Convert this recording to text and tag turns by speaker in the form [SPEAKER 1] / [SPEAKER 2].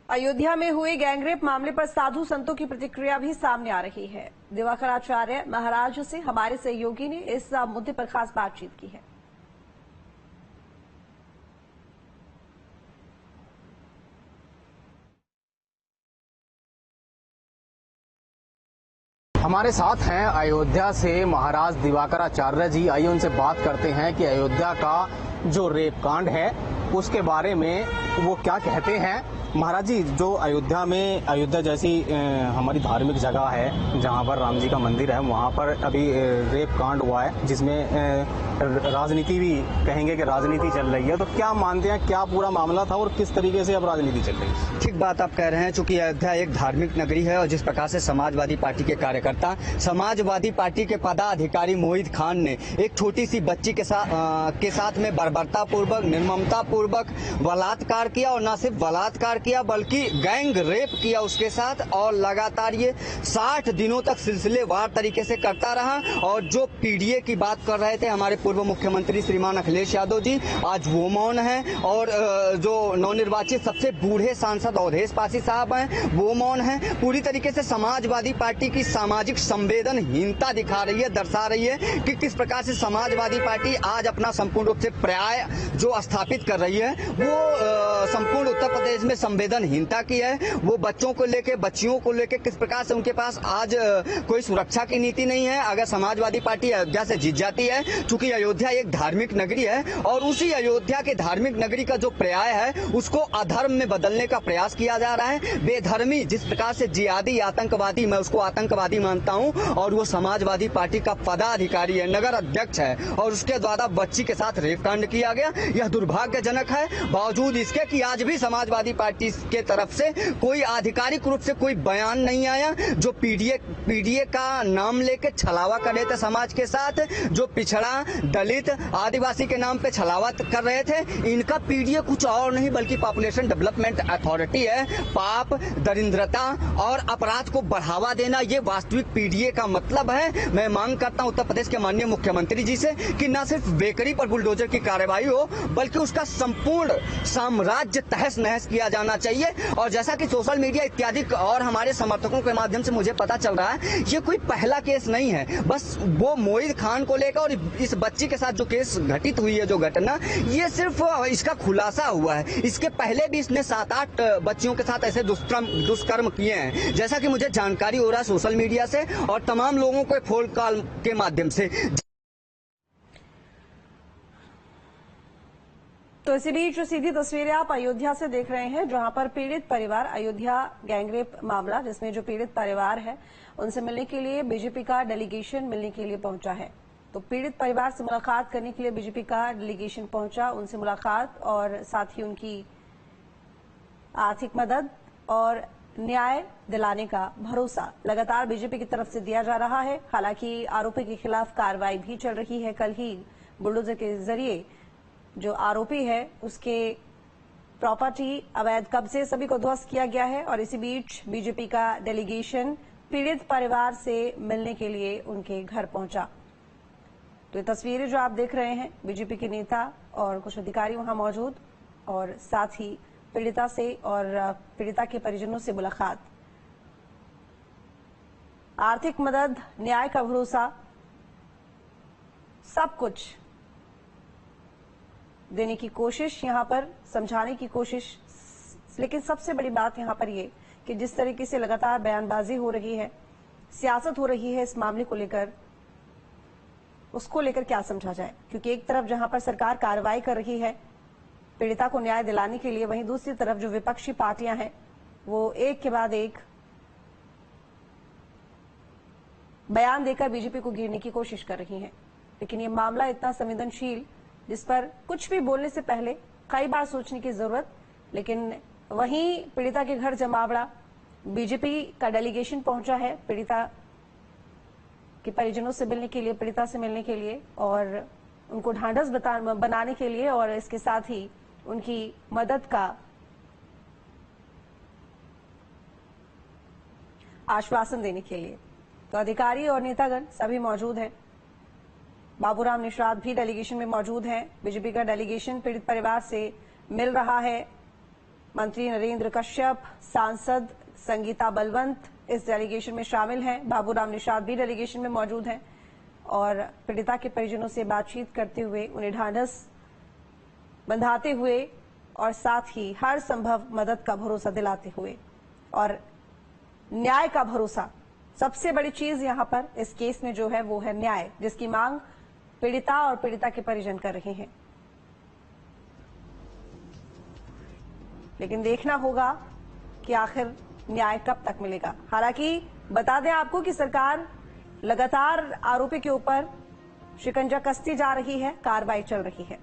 [SPEAKER 1] अयोध्या में हुए गैंगरेप मामले पर साधु संतों की प्रतिक्रिया भी सामने आ रही है। दिवाकराचार्य महाराज से हमारे सहयोगी ने इस मुद्दे पर खास बातचीत की है।
[SPEAKER 2] हमारे साथ हैं अयोध्या से महाराज दिवाकराचार्य जी। आइए उनसे बात करते हैं कि अयोध्या का जो रेप कांड है उसके बारे में वो क्या कहते हैं। महाराज जी, जो अयोध्या जैसी हमारी धार्मिक जगह है जहां पर राम जी का मंदिर है, वहां पर अभी रेप कांड हुआ है जिसमें राजनीति भी कहेंगे कि राजनीति चल रही है, तो क्या मानते हैं, क्या पूरा मामला था और किस तरीके से अब राजनीति चल रही है?
[SPEAKER 3] ठीक बात आप कह रहे हैं। चूंकि अयोध्या एक धार्मिक नगरी है और जिस प्रकार से समाजवादी पार्टी के कार्यकर्ता, समाजवादी पार्टी के पदाधिकारी मोहित खान ने एक छोटी सी बच्ची के साथ में बर्बरता पूर्वक, निर्ममता पूर्वक बलात्कार किया और न सिर्फ बलात्कार किया बल्कि गैंग रेप किया उसके साथ, और लगातार ये 60 दिनों तक सिलसिलेवार तरीके से करता रहा। और जो पीडीए की बात कर रहे थे हमारे पूर्व मुख्यमंत्री श्रीमान अखिलेश यादव जी, आज वो मौन है। और जो नवनिर्वाचित सबसे बूढ़े सांसद अवधेश पासी साहब हैं वो मौन है। पूरी तरीके से समाजवादी पार्टी की सामाजिक संवेदनहीनता दिखा रही है, दर्शा रही है कि किस प्रकार से समाजवादी पार्टी आज अपना संपूर्ण रूप से पर्याय जो स्थापित कर रही है वो संपूर्ण उत्तर प्रदेश में संवेदनहीनता की है। वो बच्चों को लेके, बच्चियों को लेके किस प्रकार से उनके पास आज कोई सुरक्षा की नीति नहीं है। अगर समाजवादी पार्टी अयोध्या से जीत जाती है, चूंकि अयोध्या एक धार्मिक नगरी है और उसी अयोध्या के धार्मिक नगरी का जो पर्याय है उसको अधर्म में बदलने का प्रयास किया जा रहा है। बेधर्मी जिस प्रकार से जिहादी आतंकवादी, मैं उसको आतंकवादी मानता हूं, और वो समाजवादी पार्टी का पदाधिकारी है, नगर अध्यक्ष है, और उसके द्वारा बच्ची के साथ रेप कांड किया गया। यह दुर्भाग्यजनक है। बावजूद इसके कि आज भी समाजवादी पार्टी के तरफ से कोई आधिकारिक रूप से कोई बयान नहीं आया। जो पीडीए का नाम लेके छलावा कर रहे थे समाज के साथ, जो पिछड़ा, दलित, आदिवासी के नाम पे छलावा कर रहे थे, इनका पीडीए कुछ और नहीं बल्कि पॉपुलेशन डेवलपमेंट अथॉरिटी है। पाप, दरिद्रता और अपराध को बढ़ावा देना, ये वास्तविक पीडीए का मतलब है। मैं मांग करता हूं उत्तर प्रदेश के माननीय मुख्यमंत्री जी से कि न सिर्फ बेकरी पर बुलडोजर की कार्रवाई हो बल्कि उसका संपूर्ण साम्राज्य तहस नहस किया जाना चाहिए। और जैसा कि सोशल मीडिया इत्यादि और हमारे समर्थकों के माध्यम से मुझे पता चल रहा है, ये कोई पहला केस नहीं है। बस वो मोहित खान को लेकर और इस बच्ची के साथ जो केस घटित हुई है, जो घटना, ये सिर्फ इसका खुलासा हुआ है। इसके पहले भी इसने 7-8 बच्चियों के साथ ऐसे दुष्कर्म किए हैं, जैसा कि मुझे जानकारी हो रहा है सोशल मीडिया से और तमाम लोगों को फोन कॉल के माध्यम से।
[SPEAKER 1] तो इसी बीच सीधी तस्वीरें आप अयोध्या से देख रहे हैं, जहां पर पीड़ित परिवार, अयोध्या गैंगरेप मामला जिसमें जो पीड़ित परिवार है उनसे मिलने के लिए बीजेपी का डेलीगेशन मिलने के लिए पहुंचा है। तो पीड़ित परिवार से मुलाकात करने के लिए बीजेपी का डेलीगेशन पहुंचा, उनसे मुलाकात और साथ ही उनकी आर्थिक मदद और न्याय दिलाने का भरोसा लगातार बीजेपी की तरफ से दिया जा रहा है। हालांकि आरोपी के खिलाफ कार्रवाई भी चल रही है। कल ही बुलडोजर के जरिए जो आरोपी है उसके प्रॉपर्टी, अवैध कब्जे सभी को ध्वस्त किया गया है। और इसी बीच बीजेपी का डेलीगेशन पीड़ित परिवार से मिलने के लिए उनके घर पहुंचा। तो ये तस्वीरें जो आप देख रहे हैं, बीजेपी के नेता और कुछ अधिकारी वहां मौजूद, और साथ ही पीड़िता से और पीड़िता के परिजनों से मुलाकात, आर्थिक मदद, न्याय का भरोसा, सब कुछ देने की कोशिश, यहां पर समझाने की कोशिश। लेकिन सबसे बड़ी बात यहां पर ये कि जिस तरीके से लगातार बयानबाजी हो रही है, सियासत हो रही है इस मामले को लेकर, उसको लेकर क्या समझा जाए। क्योंकि एक तरफ जहां पर सरकार कार्रवाई कर रही है पीड़िता को न्याय दिलाने के लिए, वहीं दूसरी तरफ जो विपक्षी पार्टियां हैं वो एक के बाद एक बयान देकर बीजेपी को घेरने की कोशिश कर रही हैं। लेकिन ये मामला इतना संवेदनशील, जिस पर कुछ भी बोलने से पहले कई बार सोचने की जरूरत। लेकिन वहीं पीड़िता के घर जमावड़ा, बीजेपी का डेलीगेशन पहुंचा है पीड़िता के परिजनों से मिलने के लिए, पीड़िता से मिलने के लिए और उनको ढांढस बनाने के लिए, और इसके साथ ही उनकी मदद का आश्वासन देने के लिए। तो अधिकारी और नेतागण सभी मौजूद हैं। बाबूराम निषाद भी डेलीगेशन में मौजूद हैं। बीजेपी का डेलीगेशन पीड़ित परिवार से मिल रहा है। मंत्री नरेंद्र कश्यप, सांसद संगीता बलवंत इस डेलीगेशन में शामिल हैं। बाबूराम निषाद भी डेलीगेशन में मौजूद हैं और पीड़िता के परिजनों से बातचीत करते हुए उन्हें ढांढस बंधाते हुए और साथ ही हर संभव मदद का भरोसा दिलाते हुए और न्याय का भरोसा, सबसे बड़ी चीज यहां पर इस केस में जो है वो है न्याय, जिसकी मांग पीड़िता और पीड़िता के परिजन कर रहे हैं। लेकिन देखना होगा कि आखिर न्याय कब तक मिलेगा। हालांकि बता दें आपको कि सरकार लगातार आरोपी के ऊपर शिकंजा कसती जा रही है, कार्रवाई चल रही है।